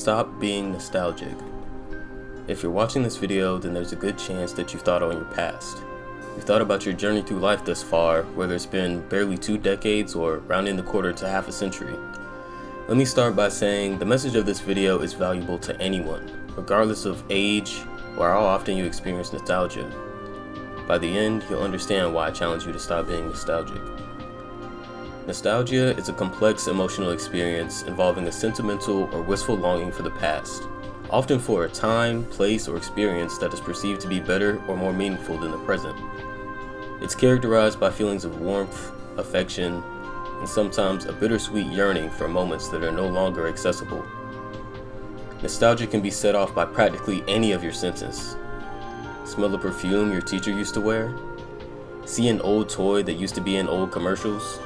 Stop being nostalgic. If you're watching this video, then there's a good chance that you've thought on your past. You've thought about your journey through life thus far, whether it's been barely 2 decades or rounding the quarter to half a century. Let me start by saying the message of this video is valuable to anyone, regardless of age or how often you experience nostalgia. By the end, you'll understand why I challenge you to stop being nostalgic. Nostalgia is a complex emotional experience involving a sentimental or wistful longing for the past, often for a time, place, or experience that is perceived to be better or more meaningful than the present. It's characterized by feelings of warmth, affection, and sometimes a bittersweet yearning for moments that are no longer accessible. Nostalgia can be set off by practically any of your senses. Smell a perfume your teacher used to wear? See an old toy that used to be in old commercials?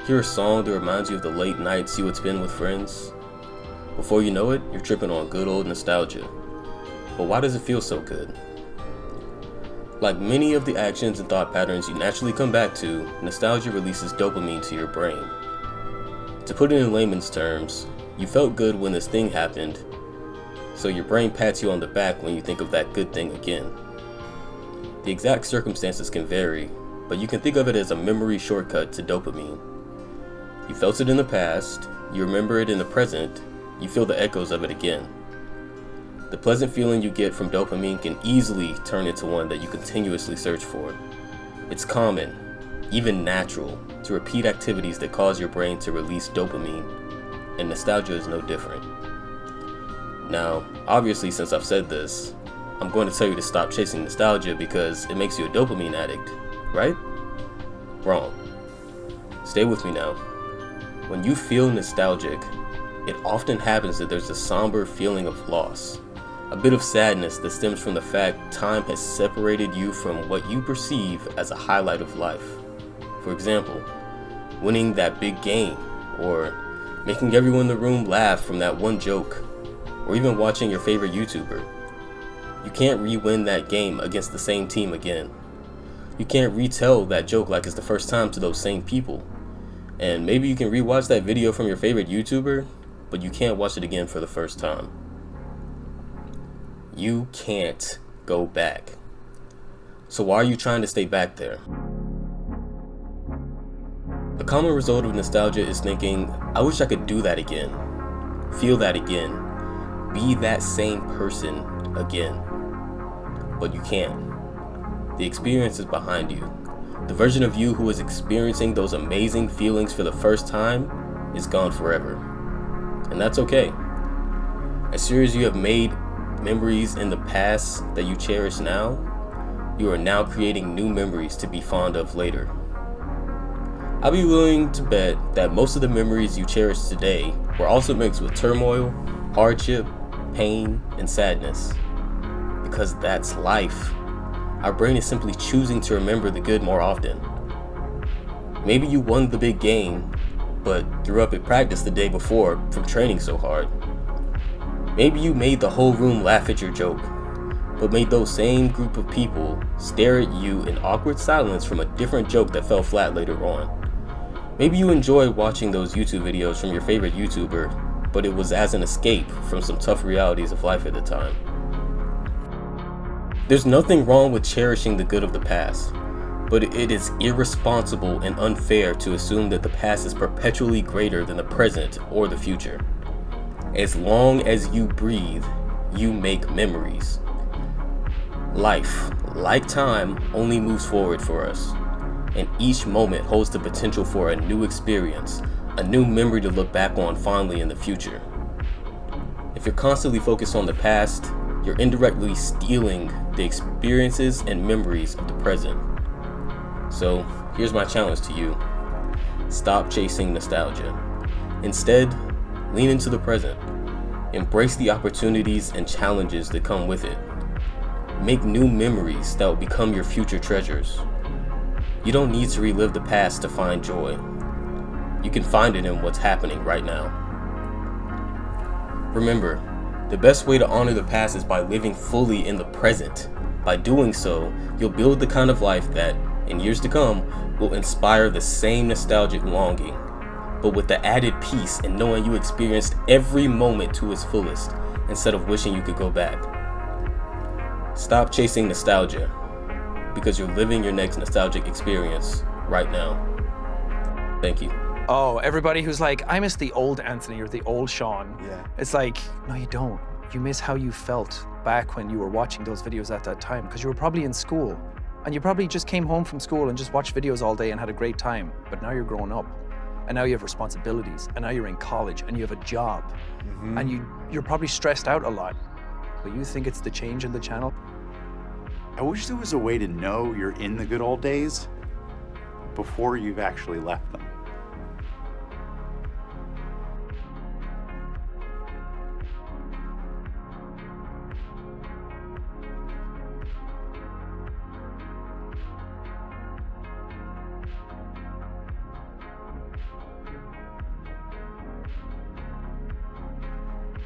Hear a song that reminds you of the late nights you would spend with friends? Before you know it, you're tripping on good old nostalgia. But why does it feel so good? Like many of the actions and thought patterns you naturally come back to, nostalgia releases dopamine to your brain. To put it in layman's terms, you felt good when this thing happened, so your brain pats you on the back when you think of that good thing again. The exact circumstances can vary, but you can think of it as a memory shortcut to dopamine. You felt it in the past, you remember it in the present, you feel the echoes of it again. The pleasant feeling you get from dopamine can easily turn into one that you continuously search for. It's common, even natural, to repeat activities that cause your brain to release dopamine, and nostalgia is no different. Now, obviously, since I've said this, I'm going to tell you to stop chasing nostalgia because it makes you a dopamine addict, right? Wrong. Stay with me now. When you feel nostalgic, it often happens that there's a somber feeling of loss, a bit of sadness that stems from the fact time has separated you from what you perceive as a highlight of life. For example, winning that big game, or making everyone in the room laugh from that one joke, or even watching your favorite YouTuber. You can't re-win that game against the same team again. You can't retell that joke like it's the first time to those same people. And maybe you can rewatch that video from your favorite YouTuber, but you can't watch it again for the first time. You can't go back. So why are you trying to stay back there? A common result of nostalgia is thinking, I wish I could do that again, feel that again, be that same person again. But you can't. The experience is behind you. The version of you who is experiencing those amazing feelings for the first time is gone forever. And that's okay. As sure as you have made memories in the past that you cherish now, you are now creating new memories to be fond of later. I'll be willing to bet that most of the memories you cherish today were also mixed with turmoil, hardship, pain, and sadness. Because that's life. Our brain is simply choosing to remember the good more often. Maybe you won the big game, but threw up at practice the day before from training so hard. Maybe you made the whole room laugh at your joke, but made those same group of people stare at you in awkward silence from a different joke that fell flat later on. Maybe you enjoyed watching those YouTube videos from your favorite YouTuber, but it was as an escape from some tough realities of life at the time. There's nothing wrong with cherishing the good of the past, but it is irresponsible and unfair to assume that the past is perpetually greater than the present or the future. As long as you breathe, you make memories. Life, like time, only moves forward for us, and each moment holds the potential for a new experience, a new memory to look back on fondly in the future. If you're constantly focused on the past, you're indirectly stealing the experiences and memories of the present. So, here's my challenge to you. Stop chasing nostalgia. Instead, lean into the present. Embrace the opportunities and challenges that come with it. Make new memories that will become your future treasures. You don't need to relive the past to find joy. You can find it in what's happening right now. Remember, the best way to honor the past is by living fully in the present. By doing so, you'll build the kind of life that, in years to come, will inspire the same nostalgic longing, but with the added peace and knowing you experienced every moment to its fullest instead of wishing you could go back. Stop chasing nostalgia, because you're living your next nostalgic experience right now. Thank you. Oh, everybody who's like, I miss the old Anthony or the old Sean. Yeah. It's like, no, you don't. You miss how you felt back when you were watching those videos at that time, because you were probably in school. And you probably just came home from school and just watched videos all day and had a great time. But now you're growing up. And now you have responsibilities. And now you're in college and you have a job. And you're probably stressed out a lot. But you think it's the change in the channel? I wish there was a way to know you're in the good old days before you've actually left them.